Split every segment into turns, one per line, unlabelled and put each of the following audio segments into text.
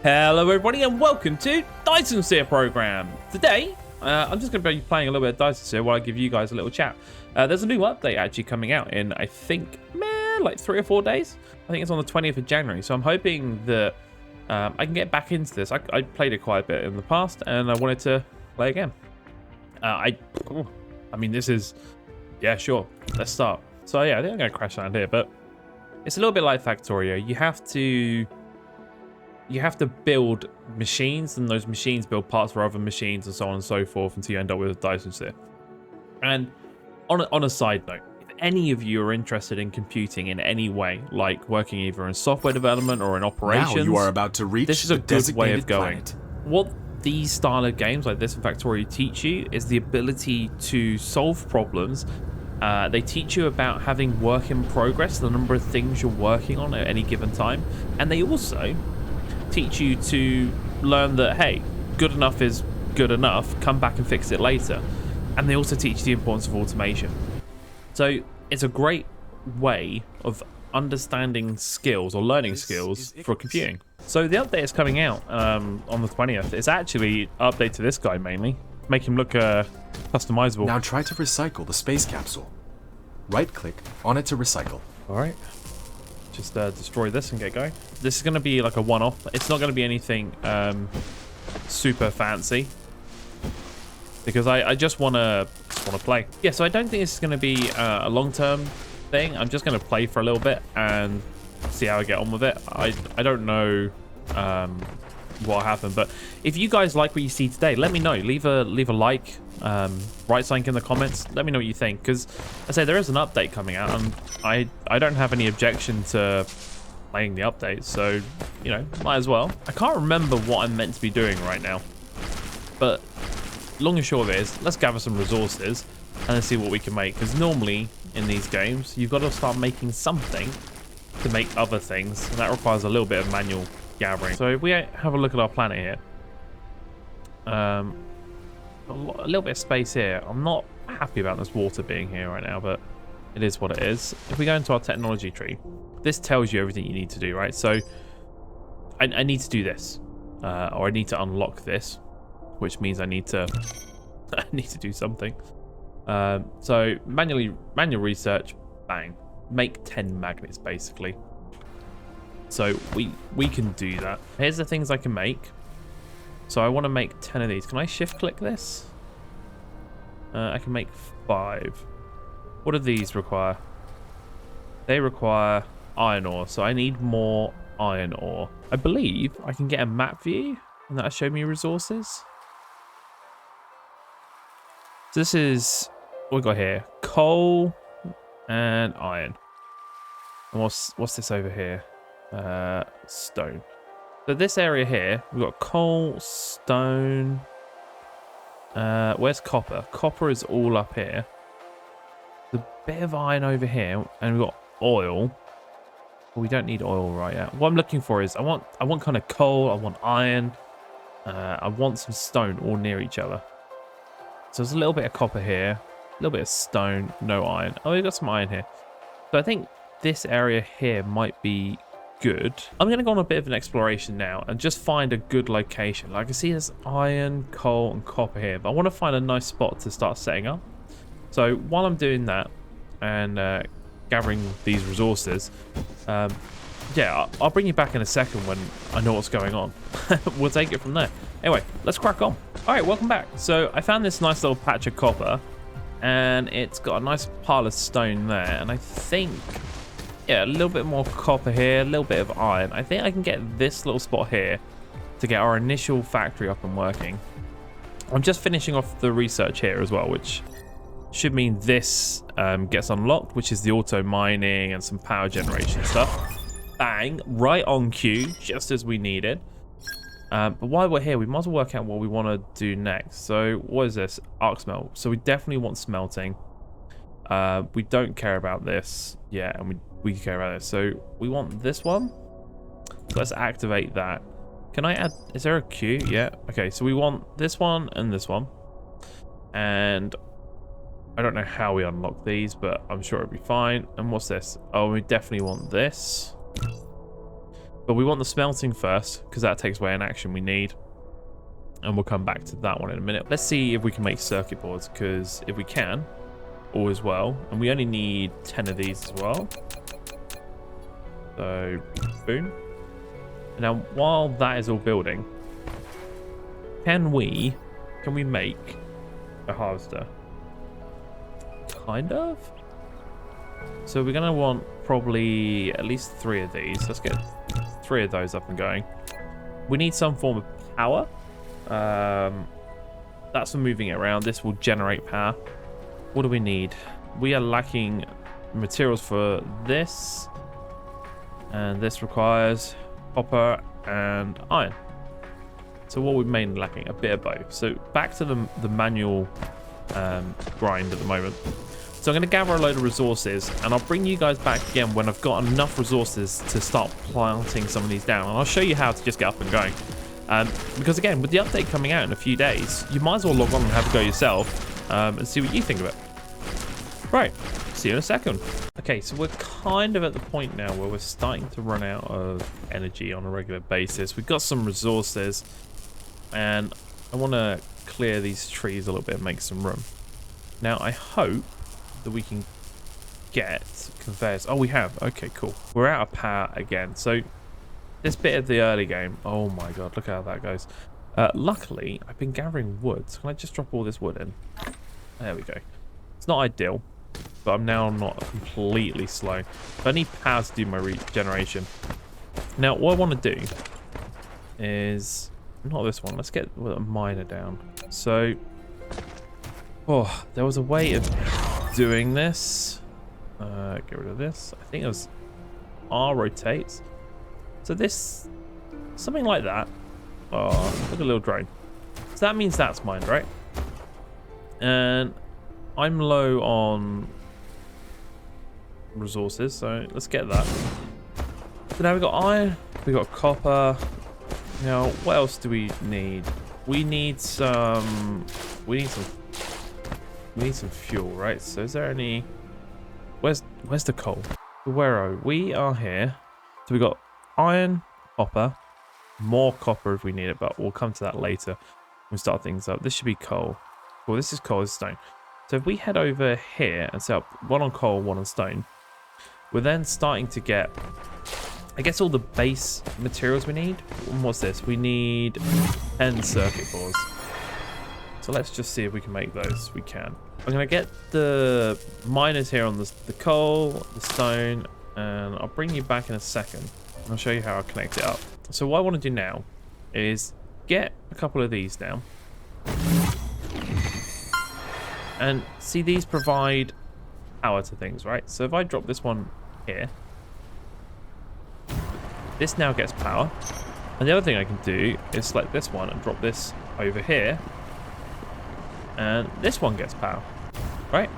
Hello everybody and welcome to Dyson Sphere Program. Today, I'm just going to be playing a little bit of Dyson Sphere while I give you guys a little chat. There's a new update actually coming out in, I think, like 3 or 4 days. I think it's on the 20th of January. So I'm hoping that I can get back into this. I played it quite a bit in the past and I wanted to play again. I mean, this is, yeah, sure. Let's start. So yeah, I think I'm going to crash around here, but it's a little bit like Factorio. You have to build machines, and those machines build parts for other machines and so on and so forth until you end up with a Dyson Sphere. And on a side note, if any of you are interested in computing in any way, like working either in software development or in operations,
now you are about to reach
this is a good way of going.
Planet.
What these style of games like this in Factorio teach you is the ability to solve problems. They teach you about having work in progress, the number of things you're working on at any given time, and they also teach you to learn that, hey, good enough is good enough, come back and fix it later. And they also teach the importance of automation. So it's a great way of understanding skills or learning skills for computing. So the update is coming out on the 20th. It's actually an update to this guy mainly, make him look customizable.
Now try to recycle the space capsule. Right click on it to recycle.
All right. Just destroy this and get going. This is going to be like a one-off. It's not going to be anything super fancy because I just want to play. Yeah, so I don't think this is going to be a long-term thing. I'm just going to play for a little bit and see how I get on with it. I don't know what happened, but if you guys like what you see today, let me know. Leave a like, write something in the comments. Let me know what you think, because I say there is an update coming out and I don't have any objection to playing the update, so you know, might as well. I can't remember what I'm meant to be doing right now, but long and short of it is, let's gather some resources and then see what we can make, because normally in these games you've got to start making something to make other things, and that requires a little bit of manual gathering. So if we have a look at our planet here, a little bit of space here. I'm not happy about this water being here right now, but it is what it is. If we go into our technology tree, this tells you everything you need to do, right? So I need to do this, or I need to unlock this, which means I need to do something. So manual research, bang, make 10 magnets basically. So we can do that. Here's the things I can make. So I want to make 10 of these. Can I shift click this? I can make 5. What do these require? They require iron ore. So I need more iron ore. I believe I can get a map view and that'll show me resources. So this is what we got here. Coal and iron. And what's this over here? Stone. So this area here, we've got coal, stone. Where's copper? Copper is all up here. The bit of iron over here, and we've got oil. Well, we don't need oil right yet. What I'm looking for is I want kind of coal. I want iron. I want some stone all near each other. So there's a little bit of copper here, a little bit of stone, no iron. Oh, we've got some iron here. So I think this area here might be good. I'm going to go on a bit of an exploration now and just find a good location. Like I see there's iron, coal and copper here, but I want to find a nice spot to start setting up. So while I'm doing that and gathering these resources, yeah, I'll bring you back in a second when I know what's going on. We'll take it from there. Anyway, let's crack on. All right, welcome back. So I found this nice little patch of copper and it's got a nice pile of stone there, and I think, yeah, a little bit more copper here, a little bit of iron. I think I can get this little spot here to get our initial factory up and working. I'm just finishing off the research here as well, which should mean this gets unlocked, which is the auto mining and some power generation stuff. Bang, right on cue, just as we needed. But while we're here, we might as well work out what we want to do next. So what is this? Arc smelt. So we definitely want smelting. We don't care about this. Yeah, and we care about this. So we want this one. So let's activate that. Can I add, is there a queue? Yeah. Okay, so we want this one and this one. And I don't know how we unlock these, but I'm sure it'll be fine. And what's this? Oh, we definitely want this. But we want the smelting first, because that takes away an action we need. And we'll come back to that one in a minute. Let's see if we can make circuit boards, because if we can, all is well. And we only need 10 of these as well. So, boom. Now, while that is all building, can we make a harvester? Kind of. So we're going to want probably at least 3 of these. Let's get 3 of those up and going. We need some form of power. That's for moving it around. This will generate power. What do we need? We are lacking materials for this. And this requires copper and iron. So what we're mainly lacking, a bit of both. So back to the manual grind at the moment. So I'm going to gather a load of resources, and I'll bring you guys back again when I've got enough resources to start planting some of these down. And I'll show you how to just get up and going. Because again, with the update coming out in a few days, you might as well log on and have a go yourself and see what you think of it. Right, see you in a second. Okay, so we're kind of at the point now where we're starting to run out of energy on a regular basis. We've got some resources, and I want to clear these trees a little bit and make some room. Now, I hope that we can get conveyors. Oh, we have. Okay, cool. We're out of power again. So this bit of the early game, oh my god, look how that goes. Luckily, I've been gathering wood. So can I just drop all this wood in? There we go. It's not ideal, but I'm now not completely slow. But I need power to do my regeneration. Now, what I want to do is not this one. Let's get a miner down. So, oh, there was a way of doing this. Get rid of this. I think it was R rotates. So this, something like that. Oh, look at a little drone. So that means that's mined, right? And I'm low on resources, so let's get that. So now we've got iron, we've got copper. Now, what else do we need? We need some fuel, right? So is there any? Where's the coal? Where are we? We are here. So we've got iron, copper, more copper if we need it, but we'll come to that later. We'll start things up. This should be coal. Well, this is coal, this is stone. So if we head over here and set up one on coal, one on stone, we're then starting to get, I guess, all the base materials we need. And what's this? We need 10 circuit boards. So let's just see if we can make those. We can. I'm going to get the miners here on the coal, the stone, and I'll bring you back in a second. I'll show you how I connect it up. So what I want to do now is get a couple of these down. And see, these provide power to things, right? So if I drop this one here, this now gets power. And the other thing I can do is select this one and drop this over here. And this one gets power, right?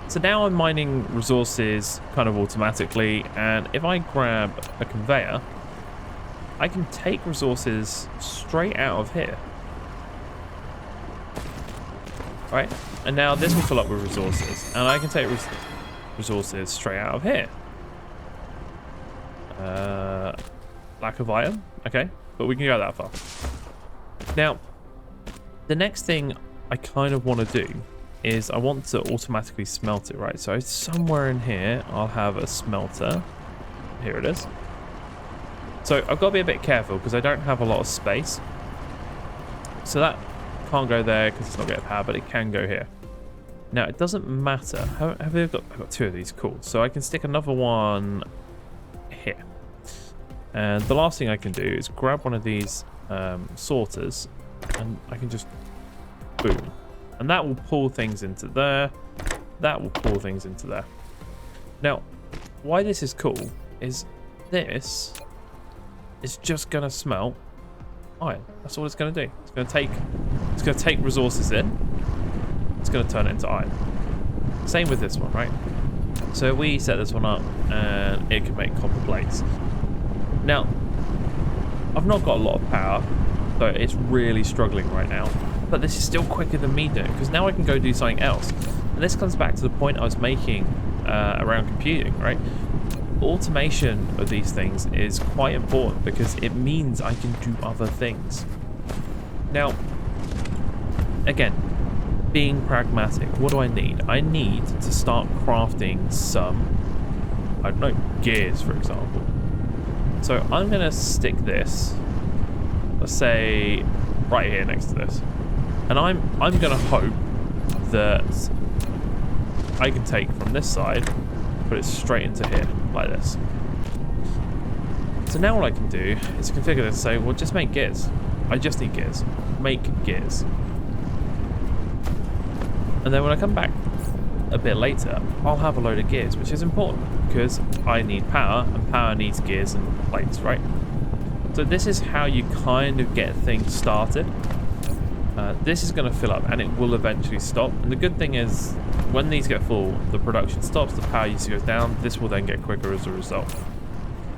So now I'm mining resources kind of automatically. And if I grab a conveyor, I can take resources straight out of here. Right? And now this will fill up with resources. And I can take resources straight out of here. Lack of iron. Okay. But we can go that far. Now, the next thing I kind of want to do is I want to automatically smelt it, right? So somewhere in here, I'll have a smelter. Here it is. So I've got to be a bit careful because I don't have a lot of space. So that can't go there because it's not getting power, but it can go here. Now, it doesn't matter. I've got 2 of these. Cool. So I can stick another one here. And the last thing I can do is grab one of these sorters and I can just boom. And that will pull things into there. That will pull things into there. Now, why this is cool is this is just going to smelt iron. That's all it's going to do. It's going to take resources in. It's going to turn it into iron. Same with this one, right? So we set this one up and it can make copper plates. Now, I've not got a lot of power, so it's really struggling right now. But this is still quicker than me doing, because now I can go do something else. And this comes back to the point I was making around computing, right? automation of these things is quite important because it means I can do other things. Now, again, being pragmatic, what do I need? I need to start crafting some, I don't know, gears, for example. So I'm going to stick this, let's say, right here next to this. And I'm going to hope that I can take from this side, put it straight into here, like this. So now what I can do is configure this and say, well, just make gears. I just need gears. Make gears. And then when I come back a bit later, I'll have a load of gears, which is important because I need power, and power needs gears and plates, right? So this is how you kind of get things started. This is going to fill up, and it will eventually stop. And the good thing is, when these get full, the production stops, the power usage goes down. This will then get quicker as a result.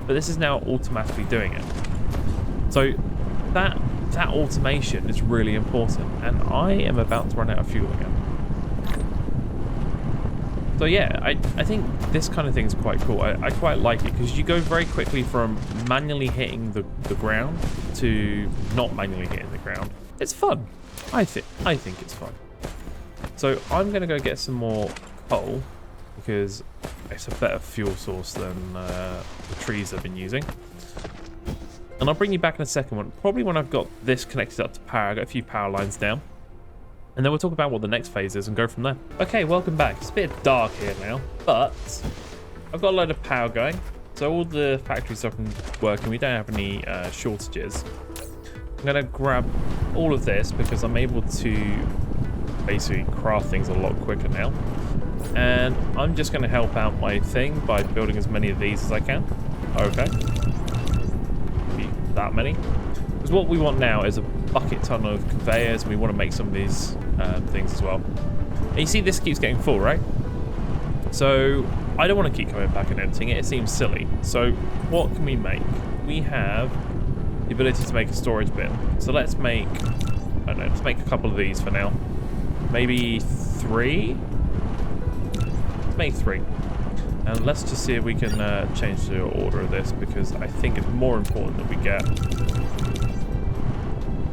But this is now automatically doing it. So that automation is really important, and I am about to run out of fuel again. So yeah, I think this kind of thing is quite cool. I quite like it because you go very quickly from manually hitting the ground to not manually hitting the ground. It's fun. I think it's fun. So I'm going to go get some more coal because it's a better fuel source than the trees I've been using. And I'll bring you back in a second, probably when I've got this connected up to power. I've got a few power lines down. And then we'll talk about what the next phase is and go from there. Okay, welcome back. It's a bit dark here now, but I've got a load of power going. So all the factories are working. We don't have any shortages. I'm going to grab all of this because I'm able to basically craft things a lot quicker now. And I'm just going to help out my thing by building as many of these as I can. Okay. Maybe that many. Because what we want now is a bucket ton of conveyors, and we want to make some of these things as well. And you see this keeps getting full, right? So I don't want to keep coming back and emptying it. It seems silly. So what can we make? We have the ability to make a storage bin. So let's make, I don't know, let's make a couple of these for now. Maybe 3? Let's make 3. And let's just see if we can change the order of this, because I think it's more important that we get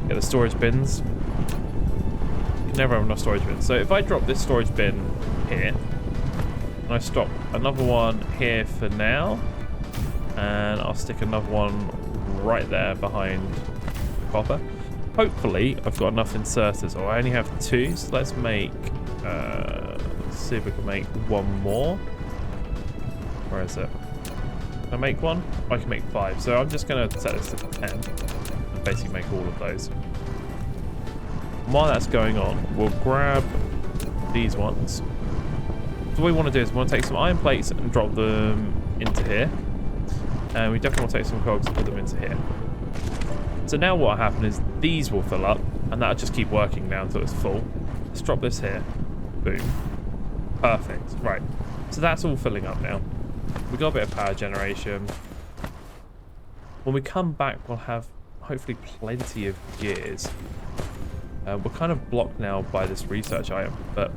the storage bins. You can never have enough storage bins. So if I drop this storage bin here, and I stop another one here for now, and I'll stick another one right there behind copper. Hopefully I've got enough inserters. Oh, I only have 2, so let's make let's see if we can make one more. Where is it? Can I make one? I can make 5. So I'm just going to set this to 10 and basically make all of those. And while that's going on, we'll grab these ones. So what we want to do is we want to take some iron plates and drop them into here. And we definitely want to take some cogs and put them into here. So now what will happen is these will fill up, and that'll just keep working now until it's full. Let's drop this here. Boom. Perfect. Right. So that's all filling up now. We've got a bit of power generation. When we come back, we'll have hopefully plenty of gears. We're kind of blocked now by this research item, but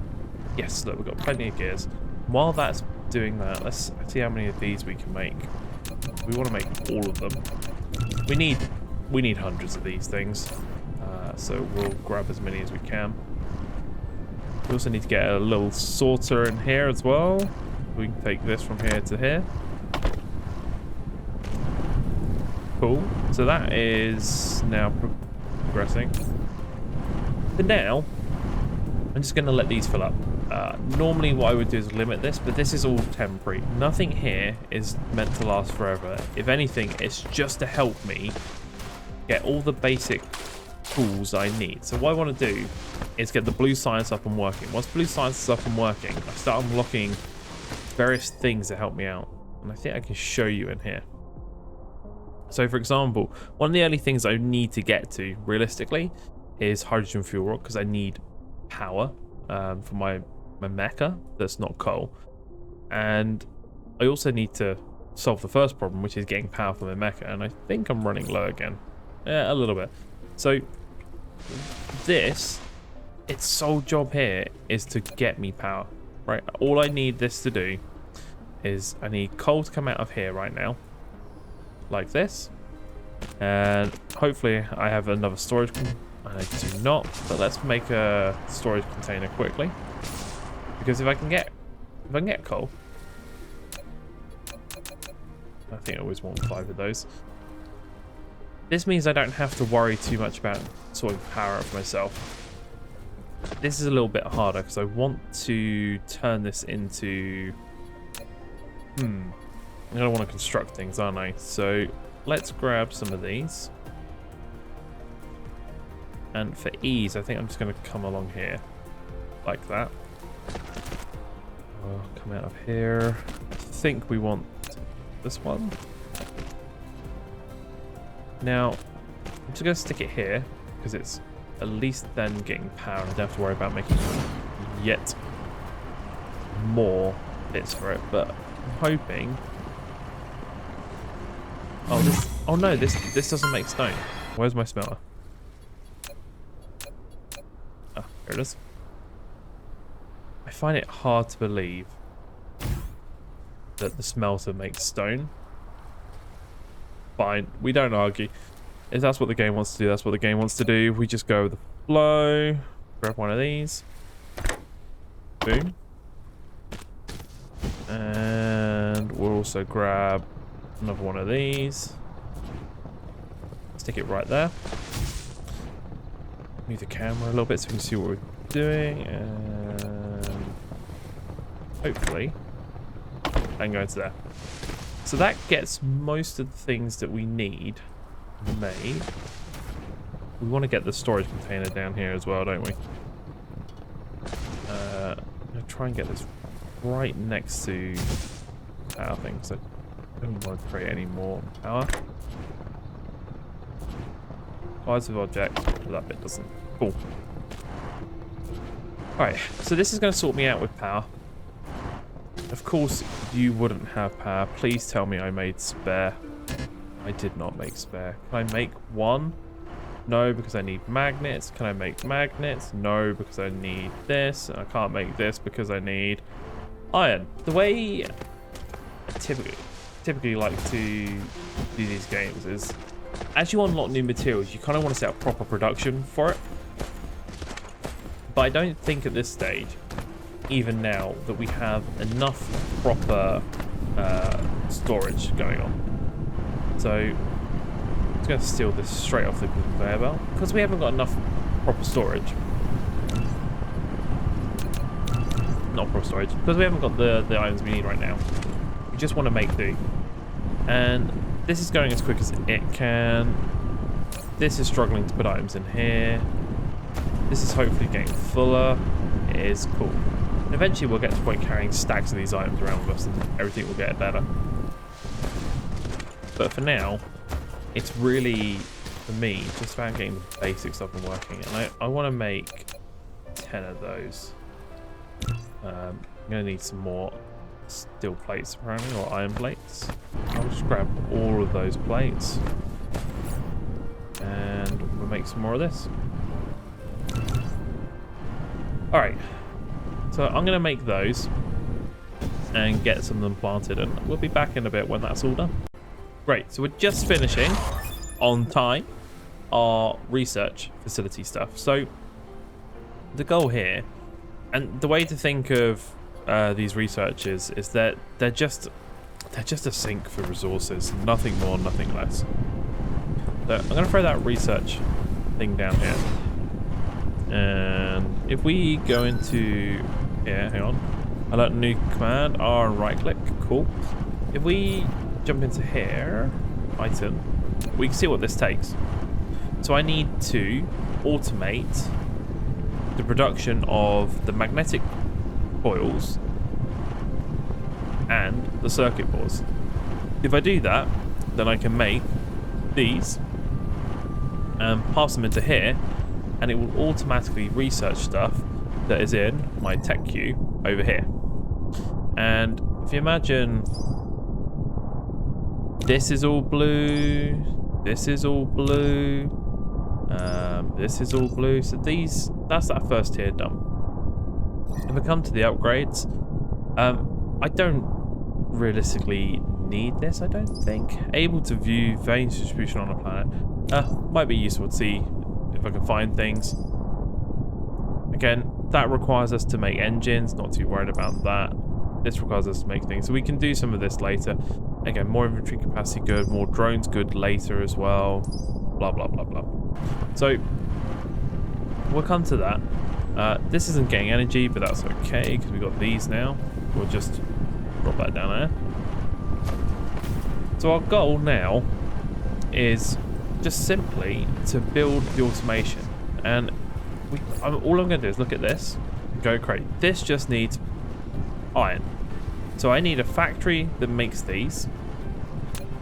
yes, look, we've got plenty of gears. While that's doing that, let's see how many of these we can make. We want to make all of them. We need hundreds of these things, so we'll grab as many as we can. We also need to get a little sorter in here as well. We can take this from here to here. Cool. So that is now progressing. For now, I'm just going to let these fill up. Normally what I would do is limit this, but this is all temporary. Nothing here is meant to last forever. If anything, it's just to help me get all the basic tools I need. So what I want to do is get the blue science up and working. Once blue science is up and working, I start unlocking various things that help me out. And I think I can show you in here. So for example, one of the early things I need to get to realistically is hydrogen fuel rod, because I need power for my mecha that's not coal. And I also need to solve the first problem, which is getting power from my mecha. And I think I'm running low again. Yeah, a little bit. So this, its sole job here is to get me power, right? All I need this to do is I need coal to come out of here right now, like this, and hopefully I have another storage. I do not, but let's make a storage container quickly, because if I can get coal, I think I always want 5 of those. This means I don't have to worry too much about sorting power out for myself. This is a little bit harder because I want to turn this into... I'm going to want to construct things, aren't I? So let's grab some of these. And for ease, I think I'm just going to come along here. Like that. Come out of here. I think we want this one. Now, I'm just going to stick it here because it's at least then getting power. I don't have to worry about making yet more bits for it, but I'm hoping... Oh no, this doesn't make stone. Where's my smelter? Ah, here it is. I find it hard to believe that the smelter makes stone. Fine, we don't argue. If that's what the game wants to do, that's what the game wants to do. We just go with the flow. Grab one of these. Boom. And we'll also grab another one of these. Stick it right there. Move the camera a little bit so we can see what we're doing. And hopefully, I can go into there. So that gets most of the things that we need made. We want to get the storage container down here as well, don't we? I'm going to try and get this right next to power things. I don't want to create any more power. Positive object, but that bit doesn't. Cool. Alright, so this is going to sort me out with power. Of course, you wouldn't have power. Please tell me I made spare. I did not make spare. Can I make one? No, because I need magnets. Can I make magnets? No, because I need this. I can't make this because I need iron. The way I typically like to do these games is, as you unlock new materials, you kind of want to set up proper production for it. But I don't think at this stage, even now, that we have enough proper storage going on. So I'm just going to steal this straight off the conveyor belt because we haven't got enough proper storage. Not proper storage, because we haven't got the items we need right now. We just want to make do. And this is going as quick as it can. This is struggling to put items in here. This is hopefully getting fuller. It is cool. And eventually we'll get to the point carrying stacks of these items around with us and everything will get better. But for now, it's really, for me, just about getting the basics up and working. And I want to make 10 of those. I'm going to need some more steel plates apparently, or iron plates. I'll just grab all of those plates. And we'll make some more of this. Alright. So I'm going to make those and get some of them planted, and we'll be back in a bit when that's all done. Great, so we're just finishing on time our research facility stuff. So the goal here, and the way to think of these researchers, is that they're just a sink for resources, nothing more, nothing less. So I'm going to throw that research thing down here, and if we go into here, hang on, I learned a new command, R and right click, cool. If we jump into here, item, we can see what this takes. So I need to automate the production of the magnetic coils and the circuit boards. If I do that, then I can make these and pass them into here, and it will automatically research stuff that is in my tech queue over here. And if you imagine, this is all blue, this is all blue, this is all blue. So that's that first tier done. If I come to the upgrades, I don't realistically need this, I don't think. Able to view veins distribution on a planet. Might be useful to see if I can find things. Again, that requires us to make engines, not too worried about that. This requires us to make things, so we can do some of this later. Again, more inventory capacity good, more drones good later as well. Blah, blah, blah, blah. So, we'll come to that. This isn't getting energy, but that's okay, because we've got these now. We'll just drop that down there. So our goal now is just simply to build the automation. And all I'm going to do is look at this and go, great, this just needs iron. So I need a factory that makes these.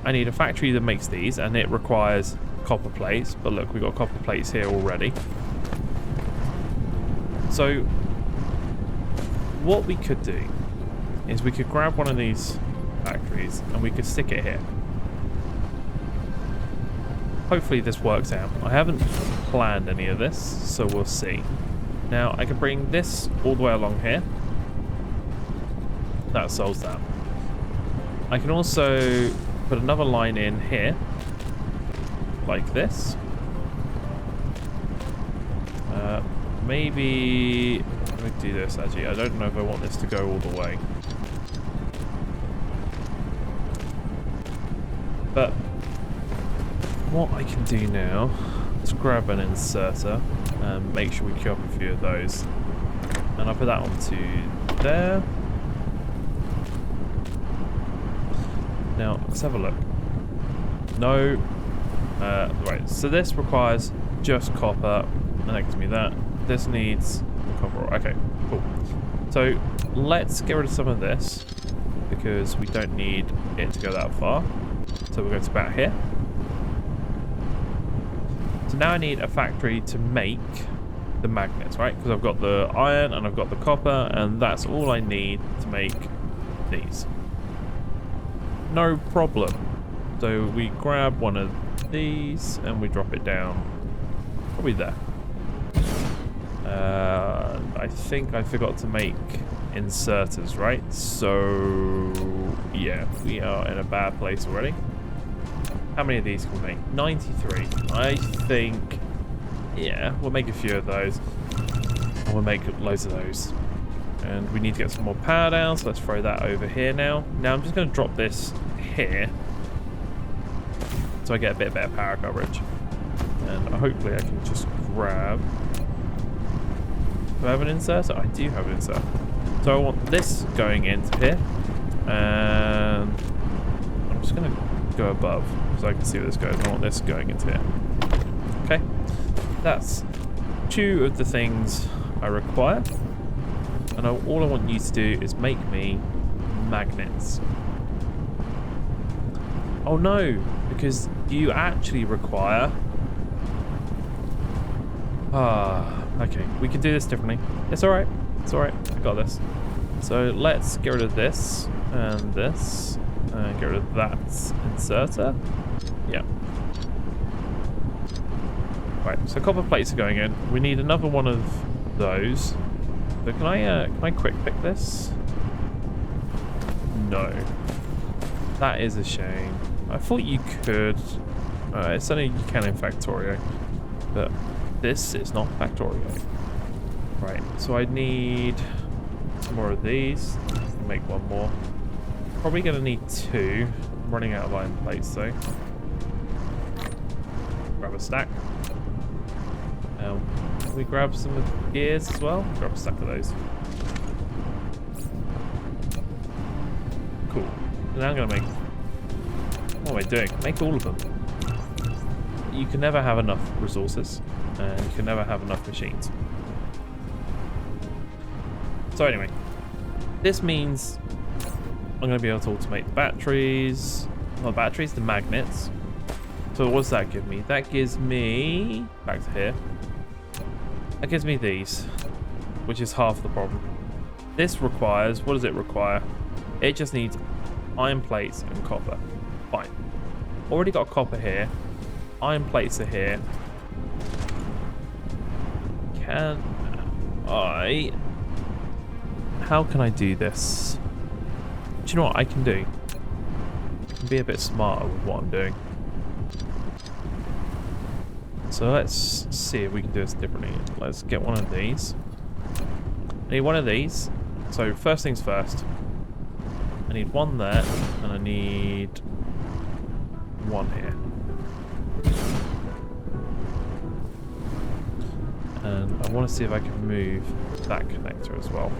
I need a factory that makes these, and it requires copper plates. But look, we've got copper plates here already. So what we could do is we could grab one of these factories and we could stick it here. Hopefully this works out. I haven't planned any of this, so we'll see. Now I can bring this all the way along here. That solves that. I can also put another line in here, like this. Maybe let me do this actually. I don't know if I want this to go all the way. But what I can do now is grab an inserter and make sure we queue up a few of those. And I'll put that onto there. Now, let's have a look. No. Right, so this requires just copper, and that gives me that. This needs copper. Okay, cool. So let's get rid of some of this because we don't need it to go that far. So we're going to about here. So now I need a factory to make the magnets, right? Because I've got the iron and I've got the copper, and that's all I need to make these. No problem. So we grab one of these and we drop it down. Probably there. I think I forgot to make inserters, right? So yeah, we are in a bad place already. How many of these can we make? 93. I think, yeah, we'll make a few of those. And we'll make loads of those. And we need to get some more power down, so let's throw that over here now. Now I'm just going to drop this here so I get a bit better power coverage. And hopefully I can just grab... Do I have an inserter? I do have an inserter. So I want this going into here. And I'm just going to go above so I can see where this goes. I want this going into here. Okay. That's 2 of the things I require. And all I want you to do is make me magnets. Oh no, because you actually require... okay, we can do this differently. It's alright, it's alright, I got this. So let's get rid of this, and this, and get rid of that inserter. Yeah. Right, so copper plates are going in. We need another one of those. So can I quick pick this? No. That is a shame. I thought you could. It's only you can in Factorio, but this is not Factorio. Right, so I need some more of these. Make one more. Probably gonna need 2. I'm running out of iron plates though. Grab a stack. Can we grab some of the gears as well? Grab a stack of those. Cool. Now I'm gonna make... What am I doing? Make all of them. You can never have enough resources, and you can never have enough machines. So anyway, this means I'm going to be able to automate the batteries. Not the batteries, the magnets. So what does that give me? That gives me... Back to here. That gives me these, which is half the problem. This requires... What does it require? It just needs iron plates and copper. Fine. Already got copper here. Iron plates are here. Can I... How can I do this? you know what I can do? I can be a bit smarter with what I'm doing. So let's see if we can do this differently. Let's get one of these. I need one of these. So first things first. I need one there, and I need one here. And I want to see if I can move that connector as well.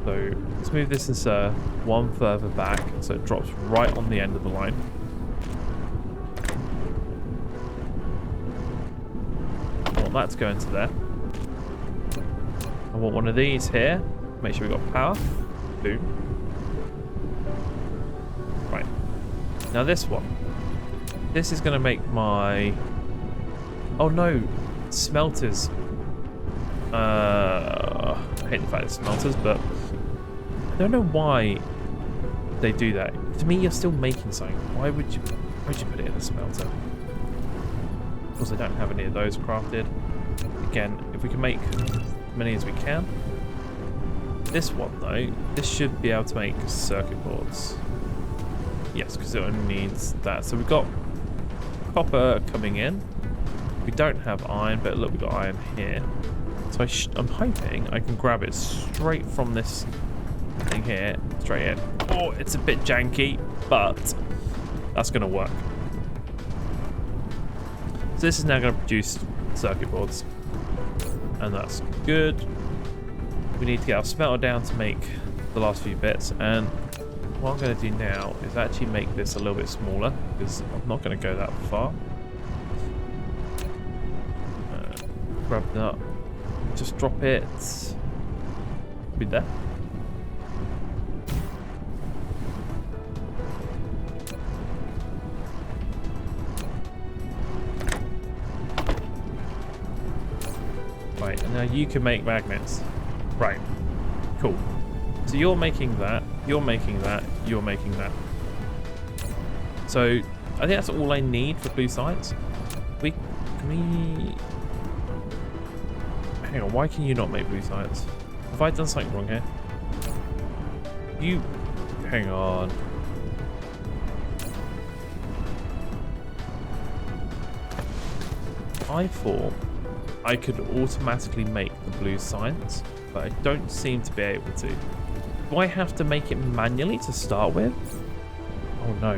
So let's move this insert one further back so it drops right on the end of the line. I want that to go into there. I want one of these here. Make sure we got power. Boom. Right. Now this one. This is going to make my... Oh no. Smelters. I hate the fact it's smelters, but I don't know why they do that. To me, you're still making something. Why'd you put it in a smelter? Of course, I don't have any of those crafted. Again, if we can make as many as we can. This one, though, this should be able to make circuit boards. Yes, because it only needs that. So we've got copper coming in. We don't have iron, but look, we've got iron here. So I'm hoping I can grab it straight from this thing here, straight in. Oh, it's a bit janky, but that's going to work. So this is now going to produce circuit boards, and that's good. We need to get our smelter down to make the last few bits, and what I'm going to do now is actually make this a little bit smaller, because I'm not going to go that far. Grab that. Just drop it. Be there. Right, and now you can make magnets. Right. Cool. So you're making that, you're making that, you're making that. So I think that's all I need for blue sites. Can we... Hang on, why can you not make blue sites? Have I done something wrong here? You... Hang on. I thought I could automatically make the blue sites, but I don't seem to be able to. Do I have to make it manually to start with? Oh no.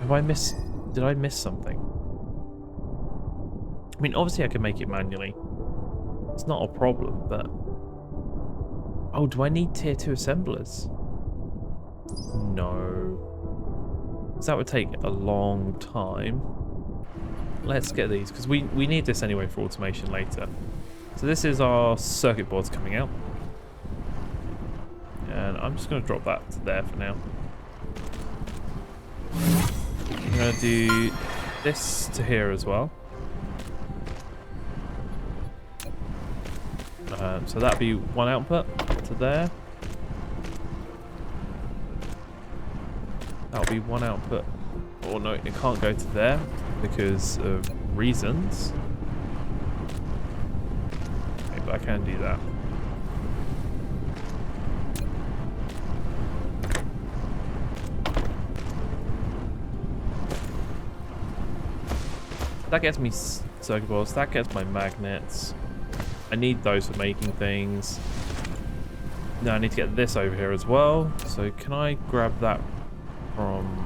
Did I miss something? I mean, obviously I can make it manually. It's not a problem, but... Oh, do I need tier 2 assemblers? No. Because that would take a long time. Let's get these, because we need this anyway for automation later. So this is our circuit boards coming out. And I'm just going to drop that to there for now. I'm going to do this to here as well. So that'd be one output to there. That'll be one output. Oh no, it can't go to there because of reasons. Okay, but I can do that. That gets me circuit boards. That gets my magnets. I need those for making things. Now I need to get this over here as well. So can I grab that from...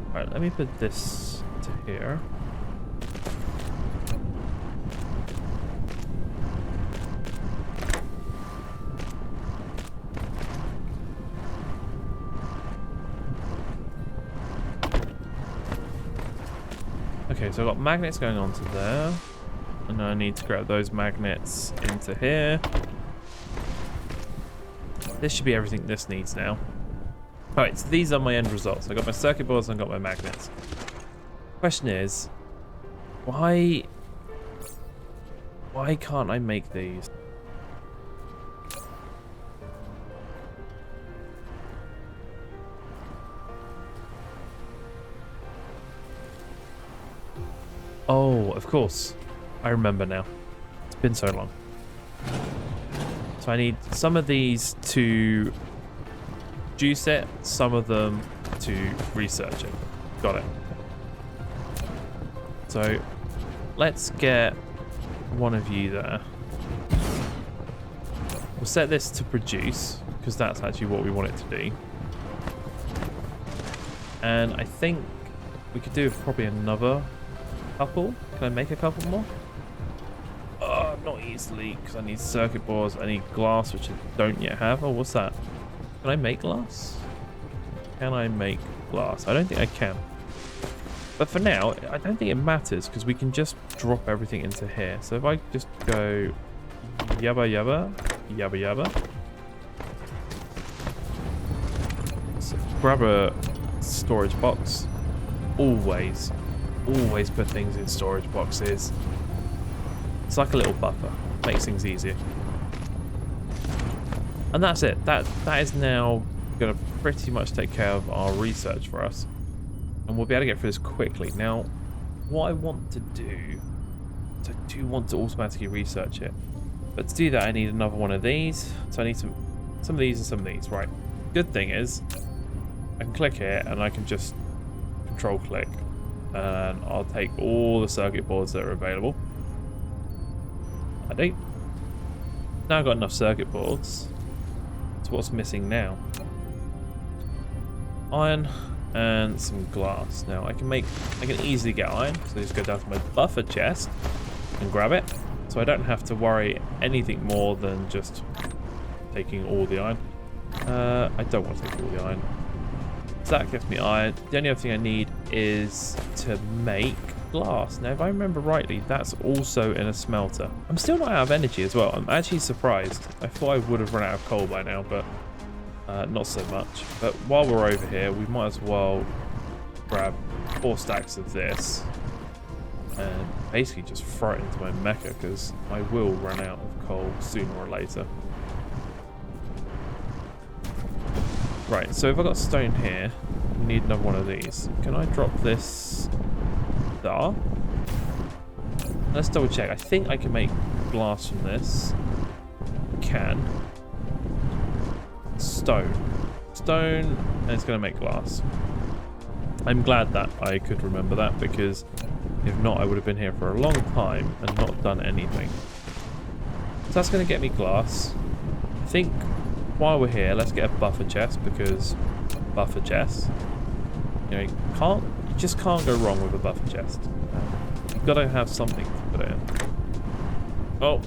Alright, let me put this to here. Okay, so I've got magnets going on to there. And I need to grab those magnets into here. This should be everything this needs now. Alright, so these are my end results. I got my circuit boards and I got my magnets. Question is, why can't I make these? Oh, of course. I remember now. It's been so long. So I need some of these to juice it, some of them to research it. Got it. So let's get one of you there. We'll set this to produce, because that's actually what we want it to do. And I think we could do probably another couple. Can I make a couple more? Not easily, because I need circuit boards. I need glass, which I don't yet have. Oh, what's that? Can I make glass? Can I make glass? I don't think I can. But for now, I don't think it matters, because we can just drop everything into here. So if I just go yabba yabba, yabba yabba. So grab a storage box. Always put things in storage boxes. It's like a little buffer. Makes things easier. And that's it. That is now going to pretty much take care of our research for us. And we'll be able to get through this quickly. Now, what I want to do is I do want to automatically research it. But to do that, I need another one of these. So I need some of these and some of these. Right. Good thing is, I can click here and I can just control click. And I'll take all the circuit boards that are available. I do. Now I've got enough circuit boards. So what's missing now? Iron and some glass. Now I can easily get iron. So I just go down to my buffer chest and grab it. So I don't have to worry anything more than just taking all the iron. I don't want to take all the iron. So that gives me iron. The only other thing I need is to make glass. Now, if I remember rightly, that's also in a smelter. I'm still not out of energy as well. I'm actually surprised. I thought I would have run out of coal by now, but not so much. But while we're over here, we might as well grab 4 stacks of this and basically just throw it into my mecha, because I will run out of coal sooner or later. Right, so if I've got stone here, we need another one of these. Can I drop this there? Let's double check. I think I can make glass from this. Can. Stone. Stone, and it's going to make glass. I'm glad that I could remember that, because if not, I would have been here for a long time and not done anything. So that's going to get me glass. I think while we're here, let's get a buffer chest, because buffer chest, you know, you just can't go wrong with a buffer chest. You've got to have something to put it in. Oh,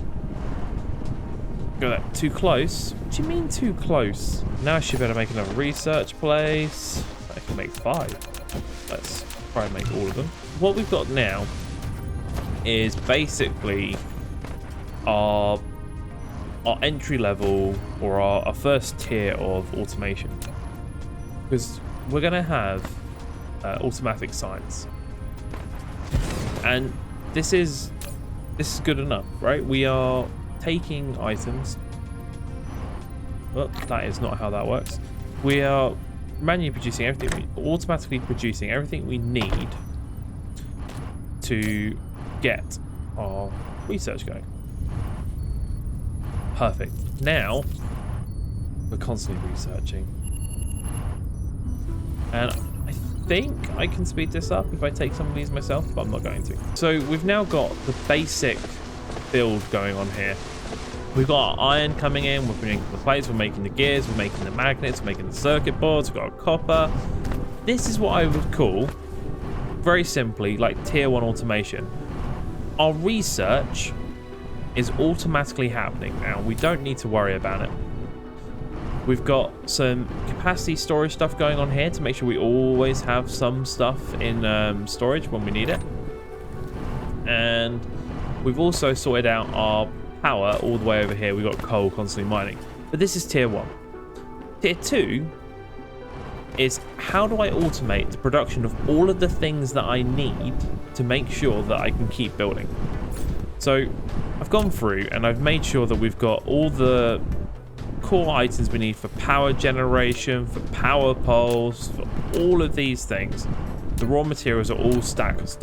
got that too close. What do you mean too close? Now I should better make another research place. I can make 5. Let's try and make all of them. What we've got now is basically our entry level, or our first tier of automation, because we're going to have automatic signs, and this is good enough, right? We are taking items. Well, that is not how that works. We are manually producing everything. We're automatically producing everything we need to get our research going. Perfect. Now we're constantly researching, and I think I can speed this up if I take some of these myself, but I'm not going to. So we've now got the basic build going on here. We've got our iron coming in, we're making the plates, we're making the gears, we're making the magnets, we're making the circuit boards, we've got our copper. This is what I would call, very simply, like tier 1 automation. Our research is automatically happening now. We don't need to worry about it. We've got some capacity storage stuff going on here to make sure we always have some stuff in storage when we need it. And we've also sorted out our power all the way over here. We've got coal constantly mining. But this is tier 1. Tier 2 is, how do I automate the production of all of the things that I need to make sure that I can keep building? So I've gone through and I've made sure that we've got all the core items we need for power generation, for power poles, for all of these things. The raw materials are all stockpiled.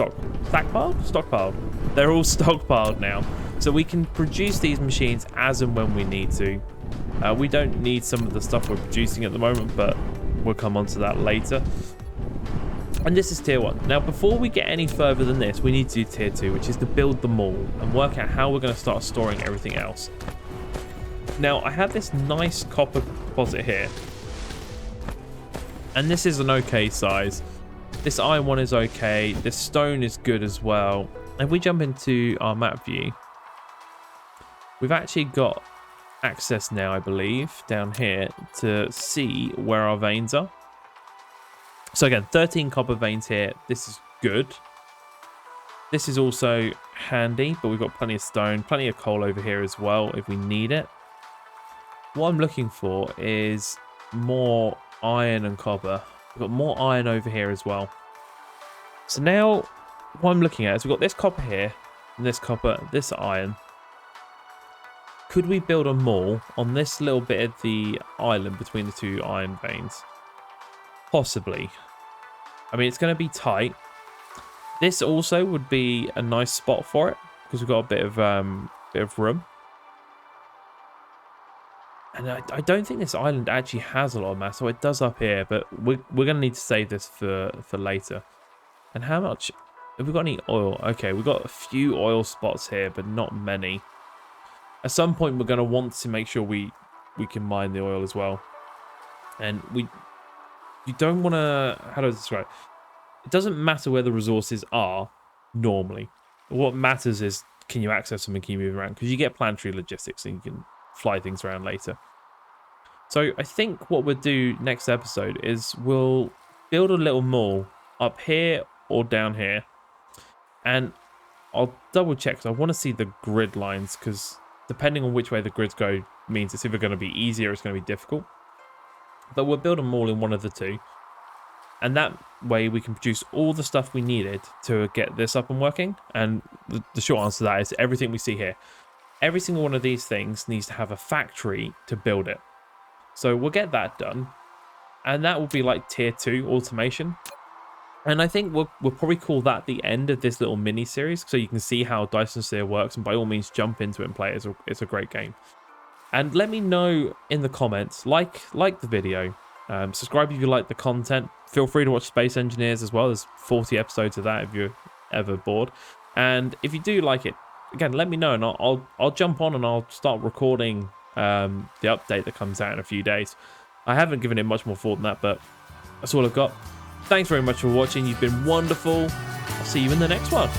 They're all stockpiled now, so we can produce these machines as and when we need to. We don't need some of the stuff we're producing at the moment, but we'll come on to that later. And this is tier 1. Now, before we get any further than this, we need to do tier 2, which is to build the mall and work out how we're going to start storing everything else. Now, I have this nice copper deposit here, and this is an okay size. This iron one is okay. This stone is good as well. If we jump into our map view, we've actually got access now, I believe, down here to see where our veins are. So again, 13 copper veins here. This is good. This is also handy, but we've got plenty of stone, plenty of coal over here as well if we need it. What I'm looking for is more iron and copper. We've got more iron over here as well. So now what I'm looking at is we've got this copper here, and this copper, this iron. Could we build a mall on this little bit of the island between the two iron veins? Possibly. I mean, it's going to be tight. This also would be a nice spot for it because we've got a bit of room. And I don't think this island actually has a lot of mass, so it does up here, but we're going to need to save this for later. And how much? Have we got any oil? Okay, we've got a few oil spots here, but not many. At some point, we're going to want to make sure we can mine the oil as well. And you don't want to, how do I describe it? It doesn't matter where the resources are normally. What matters is, can you access them and can you move around? Because you get planetary logistics and you can fly things around later. So I think what we'll do next episode is we'll build a little mall up here or down here. And I'll double check because I want to see the grid lines, because depending on which way the grids go means it's either going to be easy or it's going to be difficult. But we'll build a mall in one of the two. And that way we can produce all the stuff we needed to get this up and working. And the short answer to that is everything we see here. Every single one of these things needs to have a factory to build it. So we'll get that done. And that will be like tier 2 automation. And I think we'll probably call that the end of this little mini series, so you can see how Dyson Sphere works, and by all means jump into it and play it. It's a great game. And let me know in the comments, like the video, subscribe if you like the content. Feel free to watch Space Engineers as well. There's 40 episodes of that if you're ever bored. And if you do like it, again, let me know, and I'll jump on and I'll start recording the update that comes out in a few days. I haven't given it much more thought than that, but that's all I've got. Thanks very much for watching. You've been wonderful. I'll see you in the next one.